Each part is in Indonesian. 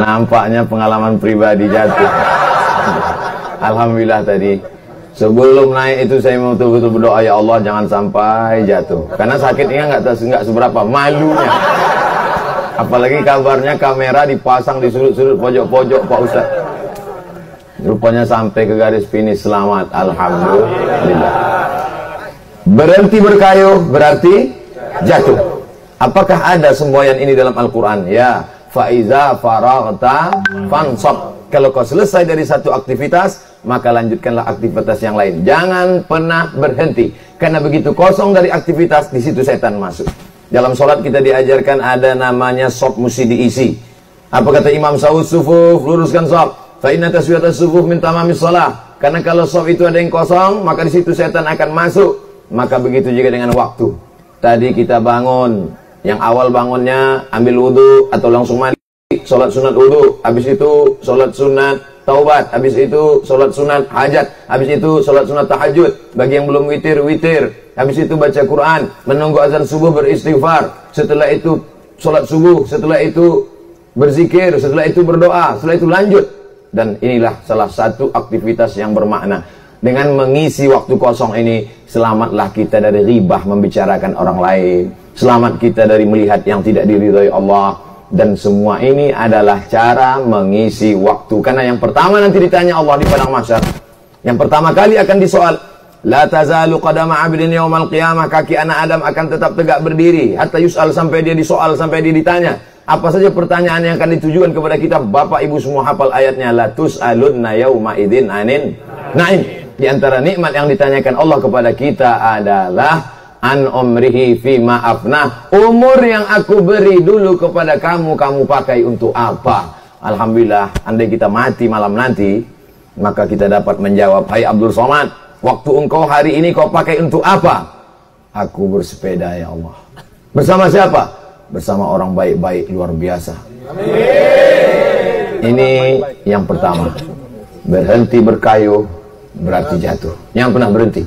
Nampaknya pengalaman pribadi jatuh. Alhamdulillah tadi sebelum naik itu saya mau betul-betul berdoa, ya Allah jangan sampai jatuh. Karena sakitnya nggak seberapa, malunya. Apalagi kabarnya kamera dipasang di sudut-sudut pojok-pojok Pak Ustaz. Rupanya sampai ke garis finish selamat, alhamdulillah. Berhenti berkayuh berarti jatuh. Apakah ada semboyan ini dalam Al-Quran? Ya, faiza faraghta fansab. Kalau kau selesai dari satu aktivitas, maka lanjutkanlah aktivitas yang lain. Jangan pernah berhenti, karena begitu kosong dari aktivitas, di situ setan masuk. Dalam sholat kita diajarkan ada namanya shop mesti diisi. Apa kata Imam Sa'ud? Sufuf, luruskan shop. Fa inna taswiyatas sufuf min tamamis shalah. Karena kalau shop itu ada yang kosong, maka di situ setan akan masuk. Maka begitu juga dengan waktu. Tadi kita bangun, yang awal bangunnya ambil wudu atau langsung mandi, sholat sunat wudu, habis itu sholat sunat taubat, habis itu sholat sunat hajat, habis itu sholat sunat tahajud. Bagi yang belum witir, witir. Habis itu baca Quran, menunggu azan subuh beristighfar. Setelah itu sholat subuh, setelah itu berzikir, setelah itu berdoa, setelah itu lanjut. Dan inilah salah satu aktivitas yang bermakna. Dengan mengisi waktu kosong ini, selamatlah kita dari ribah membicarakan orang lain. Selamat kita dari melihat yang tidak diridhai Allah. Dan semua ini adalah cara mengisi waktu. Karena yang pertama nanti ditanya Allah di padang mahsyar. Yang pertama kali akan disoal. La tazalu qadama 'abdin yaumal qiyamah. Kaki anak Adam akan tetap tegak berdiri. Hatta yus'al, sampai dia disoal, sampai dia ditanya. Apa saja pertanyaan yang akan ditujukan kepada kita? Bapak ibu semua hafal ayatnya. La tus'alunna yauma idzin anin na'im. Di antara nikmat yang ditanyakan Allah kepada kita adalah an umrihi fi ma'afnah. Umur yang aku beri dulu kepada kamu, kamu pakai untuk apa? Alhamdulillah, andai kita mati malam nanti, maka kita dapat menjawab, hai Abdul Somad, waktu engkau hari ini kau pakai untuk apa? Aku bersepeda ya Allah. Bersama siapa? Bersama orang baik-baik luar biasa. Amin. Ini yang pertama. Berhenti berkayuh berarti jatuh. Yang pernah berhenti.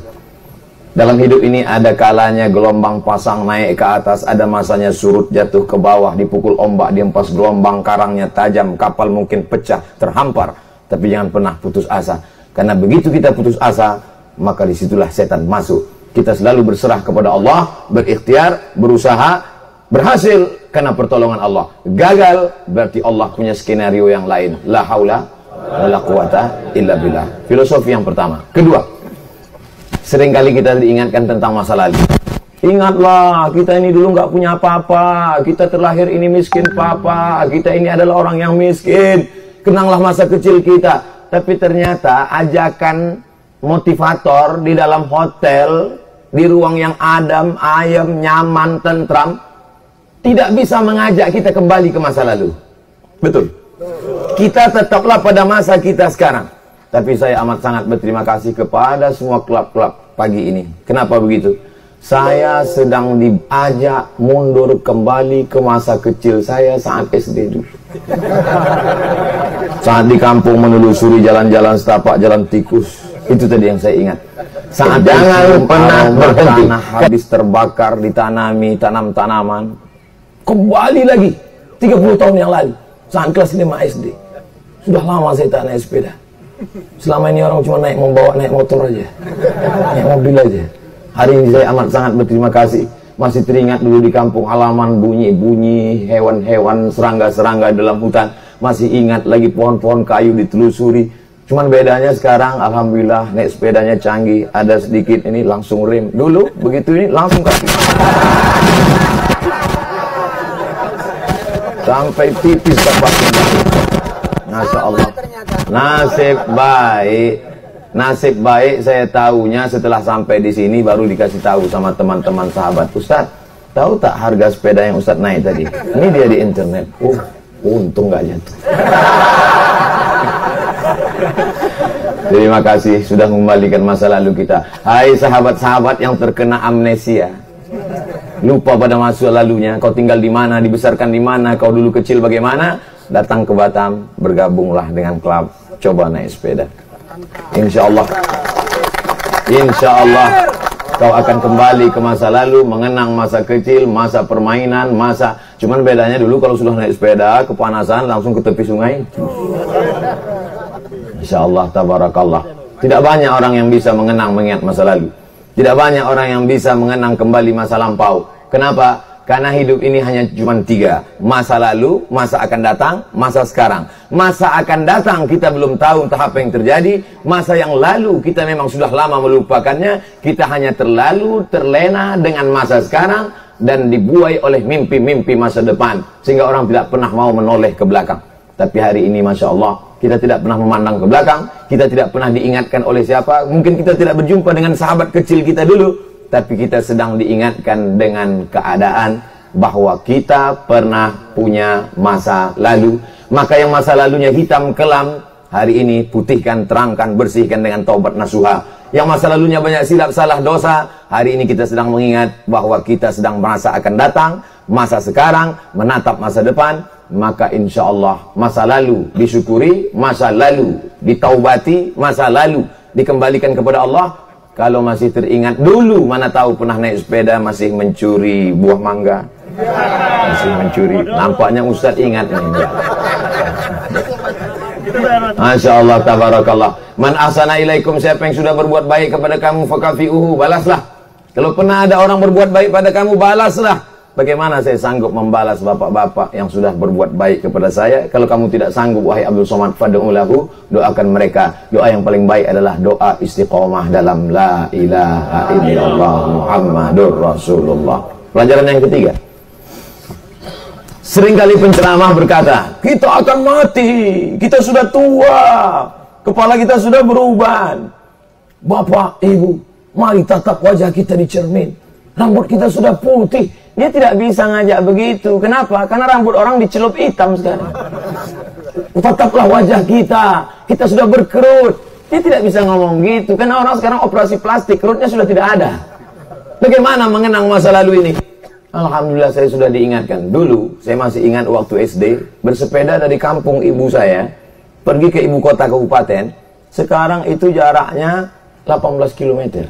Dalam hidup ini ada kalanya gelombang pasang naik ke atas, ada masanya surut jatuh ke bawah, dipukul ombak, dihempas gelombang, karangnya tajam, kapal mungkin pecah, terhampar. Tapi jangan pernah putus asa. Karena begitu kita putus asa, maka disitulah setan masuk. Kita selalu berserah kepada Allah, berikhtiar, berusaha, berhasil karena pertolongan Allah. Gagal berarti Allah punya skenario yang lain. La haula wala quwata illa billah. Filosofi yang pertama. Kedua, seringkali kita diingatkan tentang masa lalu. Ingatlah, kita ini dulu nggak punya apa-apa. Kita terlahir ini miskin papa. Kita ini adalah orang yang miskin. Kenanglah masa kecil kita. Tapi ternyata ajakan motivator di dalam hotel, di ruang yang adem, ayem, nyaman, tentram, tidak bisa mengajak kita kembali ke masa lalu. Betul. Kita tetaplah pada masa kita sekarang. Tapi saya amat sangat berterima kasih kepada semua klub-klub pagi ini. Kenapa begitu? Saya sedang diajak mundur kembali ke masa kecil saya saat SD dulu. Saat di kampung menelusuri jalan-jalan setapak, jalan tikus. Itu tadi yang saya ingat. Saat jangan pernah berhenti. Habis terbakar, ditanami, tanam tanaman. Kembali lagi 30 tahun yang lalu saat kelas 5 SD. Sudah lama saya tak naik sepeda. Selama ini orang cuma naik motor aja, naik mobil aja. Hari ini saya amat sangat berterima kasih. Masih teringat dulu di kampung halaman bunyi-bunyi hewan-hewan, serangga-serangga dalam hutan. Masih ingat lagi pohon-pohon kayu ditelusuri. Cuman bedanya sekarang alhamdulillah naik sepedanya canggih. Ada sedikit ini langsung rem. Dulu begitu ini langsung kaki. Sampai tipis dapatnya. Masya Allah. Nasib baik saya tahunya setelah sampai di sini baru dikasih tahu sama teman-teman sahabat. Ustaz, tahu tak harga sepeda yang Ustaz naik tadi? Ini dia di internet. Untung gak jatuh. Terima kasih sudah mengembalikan masa lalu kita. Hai sahabat-sahabat yang terkena amnesia. Lupa pada masa lalunya, kau tinggal di mana, dibesarkan di mana, kau dulu kecil bagaimana, datang ke Batam, bergabunglah dengan klub, coba naik sepeda. Insya Allah kau akan kembali ke masa lalu, mengenang masa kecil, masa permainan, masa Cuman bedanya dulu kalau sudah naik sepeda, kepanasan langsung ke tepi sungai. Insya Allah, tabarakallah. Tidak banyak orang yang bisa mengenang mengingat masa lalu. Tidak banyak orang yang bisa mengenang kembali masa lampau. Kenapa? Karena hidup ini hanya cuma 3. Masa lalu, masa akan datang, masa sekarang. Masa akan datang kita belum tahu entah apa yang terjadi. Masa yang lalu kita memang sudah lama melupakannya. Kita hanya terlena dengan masa sekarang dan dibuai oleh mimpi-mimpi masa depan. Sehingga orang tidak pernah mau menoleh ke belakang. Tapi hari ini Masya Allah, kita tidak pernah memandang ke belakang. Kita tidak pernah diingatkan oleh siapa. Mungkin kita tidak berjumpa dengan sahabat kecil kita dulu. Tapi kita sedang diingatkan dengan keadaan bahwa kita pernah punya masa lalu. Maka yang masa lalunya hitam kelam, hari ini putihkan, terangkan, bersihkan dengan taubat nasuha. Yang masa lalunya banyak silap salah dosa, hari ini kita sedang mengingat bahwa kita sedang merasa akan datang, masa sekarang, menatap masa depan. Maka insya Allah masa lalu disyukuri, masa lalu ditaubati, masa lalu dikembalikan kepada Allah. Kalau masih teringat dulu, mana tahu pernah naik sepeda masih mencuri buah mangga, masih mencuri. Nampaknya Ustadz ingat ini. Masya Allah, tabarakallah. Man ahsana ilaikum, siapa yang sudah berbuat baik kepada kamu, fakafi'uhu, balaslah. Kalau pernah ada orang berbuat baik pada kamu, balaslah. Bagaimana saya sanggup membalas bapak-bapak yang sudah berbuat baik kepada saya? Kalau kamu tidak sanggup, wahai Abdul Somad, fad'u lahu, doakan mereka. Doa yang paling baik adalah doa istiqomah dalam la ilaha illallah Muhammadur Rasulullah. Pelajaran yang ketiga. Seringkali penceramah berkata, kita akan mati, kita sudah tua, kepala kita sudah beruban. Bapak, ibu, mari tatap wajah kita di cermin. Rambut kita sudah putih. Dia tidak bisa ngajak begitu. Kenapa? Karena rambut orang dicelup hitam sekarang. Tataplah wajah kita. Kita sudah berkerut. Dia tidak bisa ngomong gitu. Karena orang sekarang operasi plastik, kerutnya sudah tidak ada. Bagaimana mengenang masa lalu ini? Alhamdulillah saya sudah diingatkan. Dulu, saya masih ingat waktu SD, bersepeda dari kampung ibu saya, pergi ke ibu kota kabupaten. Sekarang itu jaraknya 18 km.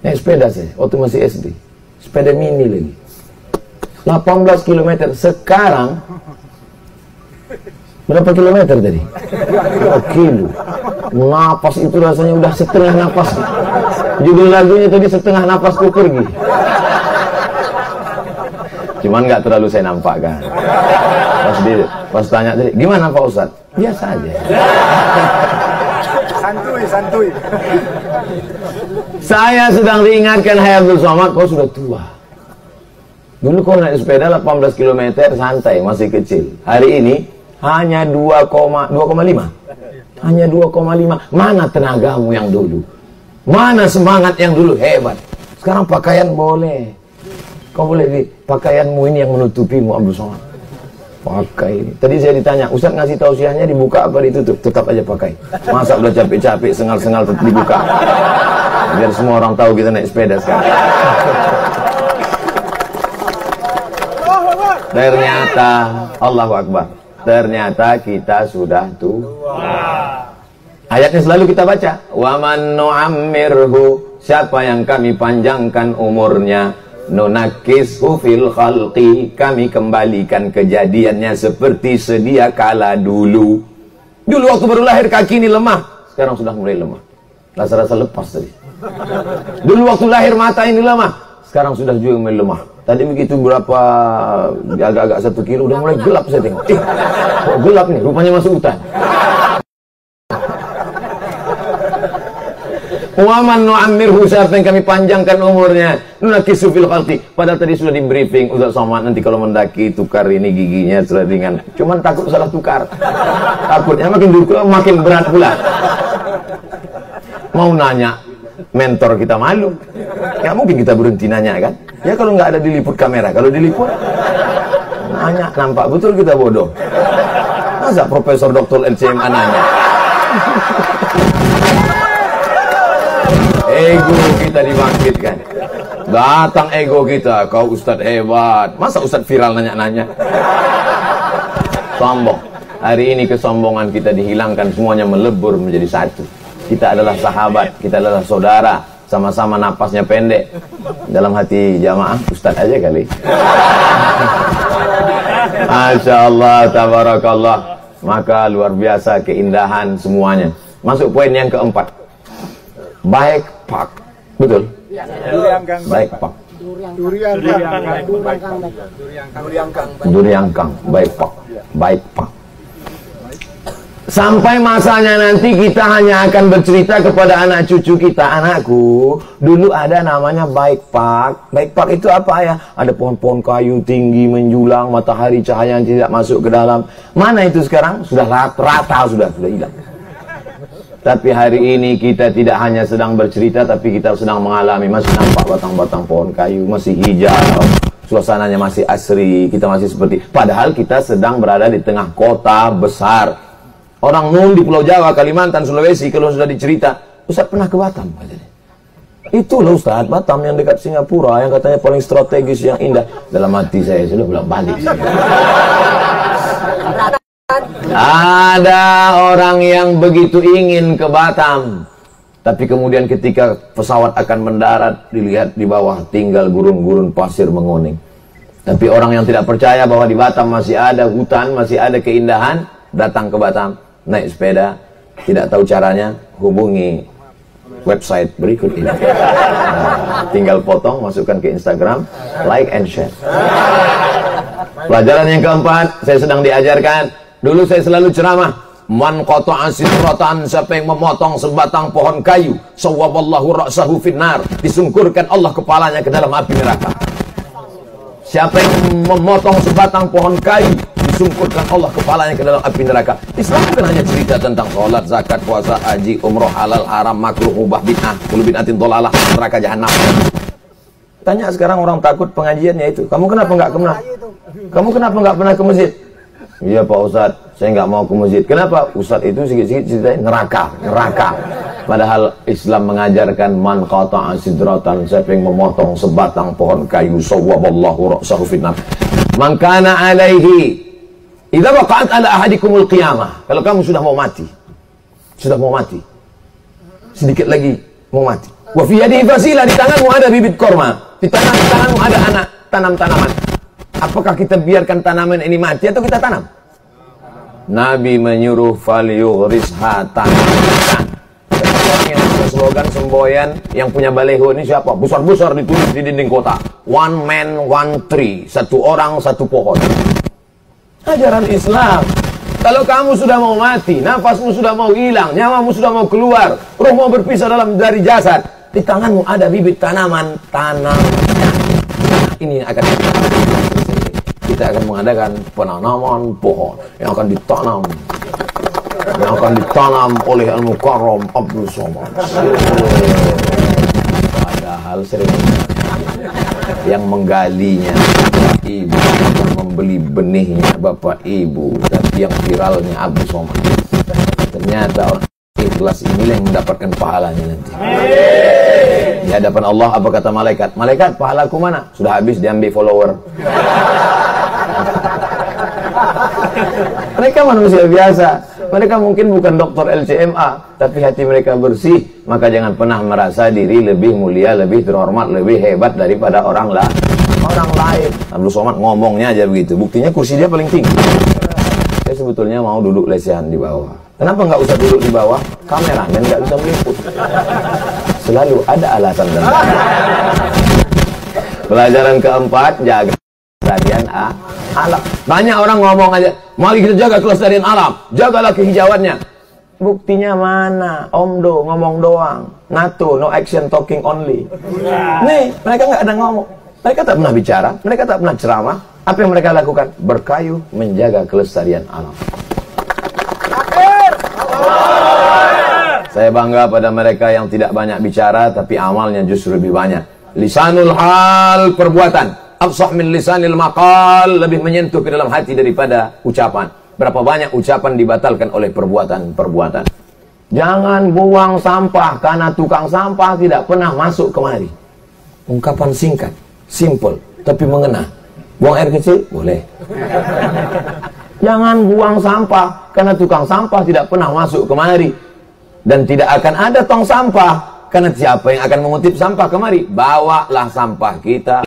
Naik sepeda saya, waktu masih SD. Sepeda mini lagi. 18 km. Sekarang berapa kilometer tadi? 2 kilo. Napas itu rasanya udah setengah napas. Judul lagunya tadi setengah napasku pergi. Cuman nggak terlalu saya nampakkan. Pas tanya tadi, gimana Pak Ustadz? Biasa aja. Santuy. Saya sedang diingatkan, hai Abdul Somad, kau sudah tua. Dulu kau naik sepeda 18 km santai, masih kecil. Hari ini hanya 2,5. Hanya 2,5. Mana tenagamu yang dulu? Mana semangat yang dulu? Hebat. Sekarang pakaian boleh. Kau boleh pakaianmu ini yang menutupimu, Abdul Somad. Pakai ini. Tadi saya ditanya, Ustaz ngasih tausiahnya dibuka apa ditutup? Tetap aja pakai. Masa udah capek-capek, sengal-sengal tetap dibuka. Biar semua orang tahu kita naik sepeda sekarang. Ternyata, Allahu Akbar. Ternyata kita sudah tua. Ayatnya selalu kita baca. Wa man nu'ammirhu, siapa yang kami panjangkan umurnya, nunakishu fil khalqi, kami kembalikan kejadiannya seperti sedia kala dulu. Dulu waktu baru lahir kaki ini lemah, sekarang sudah mulai lemah. Rasa-rasa lepas tadi. Dulu waktu lahir mata ini lemah, sekarang sudah juga mulai lemah. Tadi begitu berapa, agak-agak 1 kilo, udah mulai gelap saya tengok. Kok gelap nih, rupanya masuk hutan. Waman nu'ammirhu, siapa yang kami panjangkan umurnya, nunakisu fil khalqi. Padahal tadi sudah di briefing, Ustaz Somad nanti kalau mendaki tukar ini giginya sudah ringan. Cuman takut salah tukar. Takutnya makin dulu makin berat pula. Mau nanya, mentor kita malu. Nggak mungkin kita berhenti nanya kan? Ya kalau nggak ada diliput kamera, kalau diliput nanya, nampak betul kita bodoh. Masa Profesor Dr. LCMA nanya? Ego kita dibangkitkan. Datang ego kita, kau Ustadz hebat. Masa Ustadz viral nanya-nanya? Sombong. Hari ini kesombongan kita dihilangkan, semuanya melebur menjadi satu. Kita adalah sahabat, kita adalah saudara, sama-sama napasnya pendek. Dalam hati jamaah, Ustadz aja kali. Masya Allah, tabarakallah. Maka luar biasa keindahan semuanya. Masuk poin yang keempat. Baik pak. Betul? Baik pak. Duriangkang. Baik pak. Baik pak. Sampai masanya nanti kita hanya akan bercerita kepada anak cucu kita, anakku, dulu ada namanya baik pak. Baik pak itu apa ya? Ada pohon-pohon kayu tinggi menjulang, matahari cahaya yang tidak masuk ke dalam. Mana itu sekarang? Sudah rata, sudah hilang. Tapi hari ini kita tidak hanya sedang bercerita, tapi kita sedang mengalami. Masih nampak batang-batang pohon kayu, masih hijau, suasananya masih asri, kita masih seperti, padahal kita sedang berada di tengah kota besar. Orang nun di Pulau Jawa, Kalimantan, Sulawesi, kalau sudah dicerita, Ustaz pernah ke Batam katanya. Itu loh Ustaz, Batam yang dekat Singapura, yang katanya paling strategis, yang indah. Dalam hati saya sudah bilang balik. Ada orang yang begitu ingin ke Batam, tapi kemudian ketika pesawat akan mendarat, dilihat di bawah tinggal gurun-gurun pasir menguning. Tapi orang yang tidak percaya bahwa di Batam masih ada hutan, masih ada keindahan, datang ke Batam, naik sepeda, tidak tahu caranya, hubungi website berikut ini. Nah, tinggal potong, masukkan ke Instagram, like and share. Pelajaran yang keempat, saya sedang diajarkan. Dulu saya selalu ceramah, man qata'a sidratan, siapa yang memotong sebatang pohon kayu, sawwaballahu ra'sahu finnar, disungkurkan Allah kepalanya ke dalam api neraka. Siapa yang memotong sebatang pohon kayu, disungkurkan Allah kepalanya ke dalam api neraka. Islam bukan hanya cerita tentang sholat, zakat, puasa, haji, umroh, halal, haram, makruh, mubah, bid'ah, kullu bid'atin dhalalah, neraka jahanam. Tanya sekarang orang takut pengajiannya itu. Kamu kenapa nggak pernah? Kamu kenapa nggak pernah ke masjid? Iya Pak Ustadz, saya nggak mau ke masjid. Kenapa? Ustadz itu sikit-sikit ceritanya neraka. Padahal Islam mengajarkan man qata'a sidratan, siapa yang memotong sebatang pohon kayu, sawwaballahu ra'sahu finnar. Man kana alaihi idza waqa'at ala ahadikumul qiyamah. Kalau kamu sudah mau mati, sedikit lagi mau mati. Wa fi yadihi fasila, di tanganmu ada bibit korma, di tanganmu ada anak tanam tanaman. Apakah kita biarkan tanaman ini mati atau kita tanam? Nabi menyuruh falyughrisha, tanamkan. Orang yang punya slogan semboyan, yang punya baleho ini siapa? Besar-besar ditulis di dinding kota. One man, one tree. Satu orang, satu pohon. Ajaran Islam. Kalau kamu sudah mau mati, nafasmu sudah mau hilang, nyawamu sudah mau keluar, roh mau berpisah dari jasad, di tanganmu ada bibit tanaman, tanamkan. Ini akan kita akan mengadakan penanaman pohon yang akan ditanam oleh Al-Mukarram Abdul Somad. Padahal sering yang menggalinya bapak ibu, yang membeli benihnya bapak ibu, tapi yang viralnya Abdul Somad. Ternyata orang ikhlas ini yang mendapatkan pahalanya nanti. Di hadapan Allah apa kata malaikat? Malaikat, pahalaku mana? Sudah habis diambil follower. Mereka manusia biasa. Mereka mungkin bukan dokter LCMA, tapi hati mereka bersih. Maka jangan pernah merasa diri lebih mulia, lebih terhormat, lebih hebat daripada orang lain. Abdul Somad ngomongnya aja begitu. Buktinya kursi dia paling tinggi. Saya sebetulnya mau duduk lesehan di bawah. Kenapa nggak usah duduk di bawah? Kameramen nggak bisa meliput. Selalu ada alasan dan pelajaran keempat, jaga kelestarian alam. Banyak orang ngomong aja, mari kita jaga kelestarian alam, jagalah kehijauannya. Buktinya mana? Omdo ngomong doang. NATO, no action, talking only. Nih, mereka nggak ada ngomong. Mereka tak pernah bicara, mereka tak pernah ceramah. Apa yang mereka lakukan? Berkayu menjaga kelestarian alam. Saya bangga pada mereka yang tidak banyak bicara, tapi amalnya justru lebih banyak. Lisanul hal, perbuatan. Afsah min lisanil maqal, lebih menyentuh ke dalam hati daripada ucapan. Berapa banyak ucapan dibatalkan oleh perbuatan-perbuatan. Jangan buang sampah, karena tukang sampah tidak pernah masuk kemari. Ungkapan singkat, simple, tapi mengena. Buang air kecil? Boleh. Jangan buang sampah, karena tukang sampah tidak pernah masuk kemari. Dan tidak akan ada tong sampah, karena siapa yang akan mengutip sampah kemari? Bawalah sampah kita,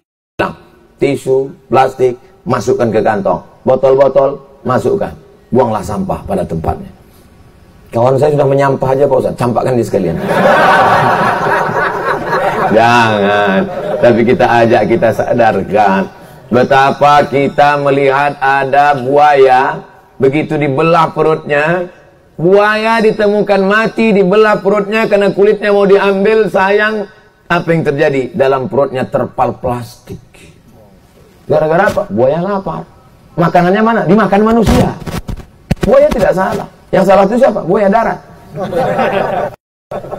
tisu, plastik, masukkan ke kantong. botol-botol, masukkan. Buanglah sampah pada tempatnya. Kawan saya sudah menyampah aja Pak Ustaz, campakkan di sekalian. Jangan. Tapi kita ajak, kita sadarkan. Betapa kita melihat ada buaya, begitu dibelah perutnya, buaya ditemukan mati, dibelah perutnya karena kulitnya mau diambil, sayang. Apa yang terjadi? Dalam perutnya terpal plastik. Gara-gara apa? Buaya lapar. Makanannya mana? Dimakan manusia. Buaya tidak salah. Yang salah itu siapa? Buaya darat.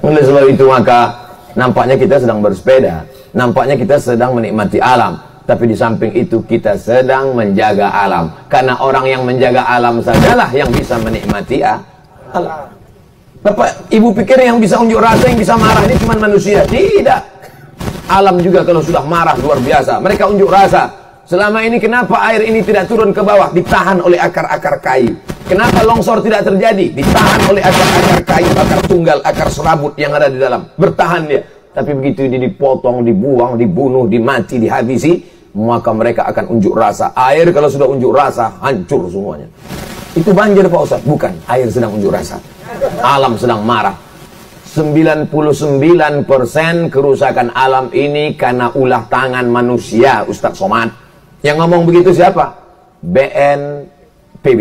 Oleh sebab itu maka nampaknya kita sedang bersepeda, nampaknya kita sedang menikmati alam, tapi di samping itu kita sedang menjaga alam. Karena orang yang menjaga alam sajalah yang bisa menikmati alam. Bapak, ibu pikir yang bisa unjuk rasa, yang bisa marah ini cuma manusia? Tidak. Alam juga kalau sudah marah luar biasa. Mereka unjuk rasa. Selama ini kenapa air ini tidak turun ke bawah? Ditahan oleh akar-akar kayu. Kenapa longsor tidak terjadi? Ditahan oleh akar-akar kayu, akar tunggal, akar serabut yang ada di dalam. Bertahan dia. Tapi begitu dia dipotong, dibuang, dibunuh, dimati, dihabisi, maka mereka akan unjuk rasa. Air kalau sudah unjuk rasa, hancur semuanya. Itu banjir Pak Ustaz? Bukan, air sedang unjuk rasa. Alam sedang marah. 99% kerusakan alam ini karena ulah tangan manusia, Ustaz Somad. Yang ngomong begitu siapa? BNPB,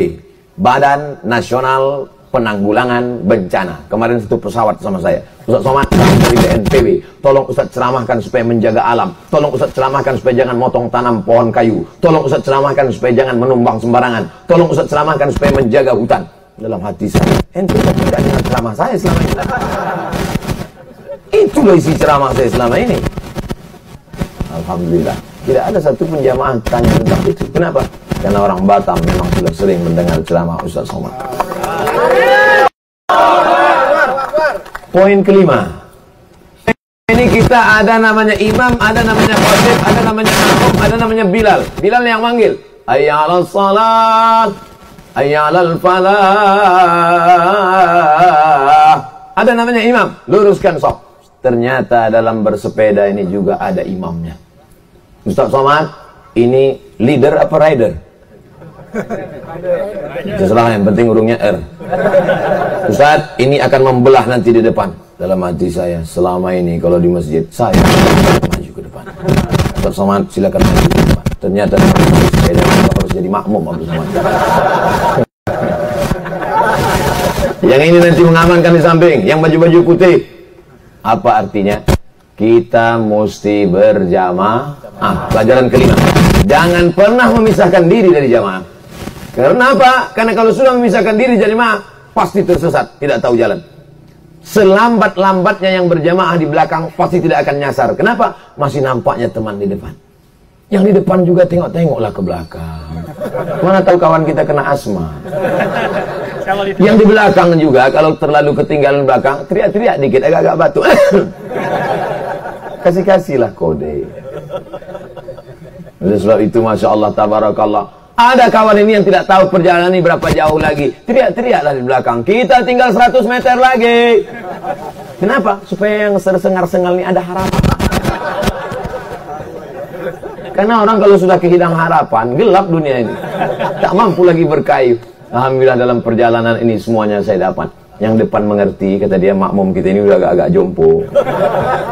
Badan Nasional Penanggulangan Bencana. Kemarin satu pesawat sama saya. Ustaz Somad dari BNPB, tolong Ustaz ceramahkan supaya menjaga alam. Tolong Ustaz ceramahkan supaya jangan motong tanam pohon kayu. Tolong Ustaz ceramahkan supaya jangan menumbang sembarangan. Tolong Ustaz ceramahkan supaya menjaga hutan. Dalam hati saya, ente tidak dengar ceramah saya selama ini. Itulah isi ceramah saya selama ini. Alhamdulillah, tidak ada satu pun jamaah tanya tentang itu. Kenapa? Karena orang Batam memang sudah sering mendengar ceramah Ustaz Somad. Poin kelima. Ini kita ada namanya imam, ada namanya khatib, ada namanya makmum, ada namanya Bilal. Bilal yang manggil, hayya 'alas shalah, hayya 'alal falah. Ada namanya imam, luruskan shaf. Ternyata dalam bersepeda ini juga ada imamnya. Ustaz Somad, ini leader apa rider? Terserah, yang penting urungnya R. Ustaz, ini akan membelah nanti di depan. Dalam hati saya, selama ini kalau di masjid, saya maju ke depan. Ustaz Somad, silakan maju ke depan. Ternyata sepeda harus jadi makmum Abdul Somad. Yang ini nanti mengamankan di samping, yang baju-baju putih. Apa artinya? Kita mesti berjamaah. Pelajaran kelima, jangan pernah memisahkan diri dari jamaah. Karena apa? Karena kalau sudah memisahkan diri dari jamaah, pasti tersesat, tidak tahu jalan. Selambat-lambatnya yang berjamaah di belakang pasti tidak akan nyasar. Kenapa? Masih nampaknya teman di depan. Yang di depan juga tengok-tengoklah ke belakang. Mana tahu kawan kita kena asma. Yang di belakang juga kalau terlalu ketinggalan belakang, teriak-teriak dikit, agak-agak batuk. Kasih-kasihlah kode. Oleh sebab itu, Masya Allah, Tabarakallah, ada kawan ini yang tidak tahu perjalanan ini berapa jauh lagi, teriak-teriaklah di belakang, kita tinggal 100 meter lagi. Kenapa? Supaya yang tersengar-sengal ini ada harapan. Karena orang kalau sudah kehilangan harapan, gelap dunia ini, tak mampu lagi berkayu. Alhamdulillah dalam perjalanan ini semuanya saya dapat. Yang depan mengerti, kata dia, makmum kita ini udah agak-agak jompo.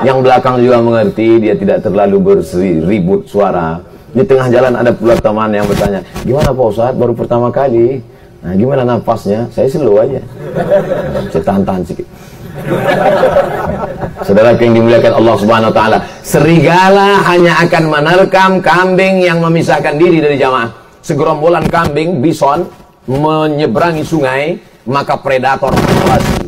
Yang belakang juga mengerti, dia tidak terlalu berribut suara. Di tengah jalan ada pula teman yang bertanya, gimana Pak Ustaz, baru pertama kali? Nah, gimana nafasnya? Saya slow aja. Saya tahan-tahan sedikit. Saudara yang dimuliakan Allah Subhanahu wa taala, serigala hanya akan menerkam kambing yang memisahkan diri dari jamaah. Segerombolan kambing, bison, menyeberangi sungai, maka predator mengawasi.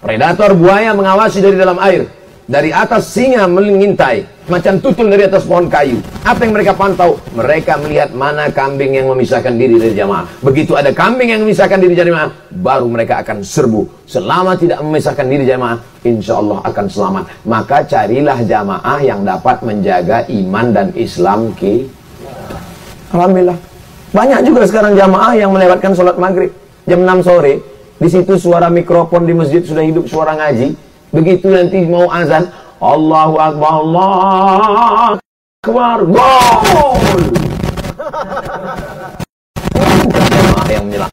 Predator buaya mengawasi dari dalam air. Dari atas singa mengintai, macam tutul dari atas pohon kayu. Apa yang mereka pantau? Mereka melihat mana kambing yang memisahkan diri dari jamaah. Begitu ada kambing yang memisahkan diri dari jamaah, baru mereka akan serbu. Selama tidak memisahkan diri jamaah, insya Allah akan selamat. Maka carilah jamaah yang dapat menjaga iman dan Islam kita. Alhamdulillah. Banyak juga sekarang jamaah yang melewatkan sholat maghrib jam 6 sore. Di situ suara mikrofon di masjid sudah hidup, suara ngaji. Begitu nanti mau azan, Allahu Akbar, Allahu Akbar, gol. yang menyelam.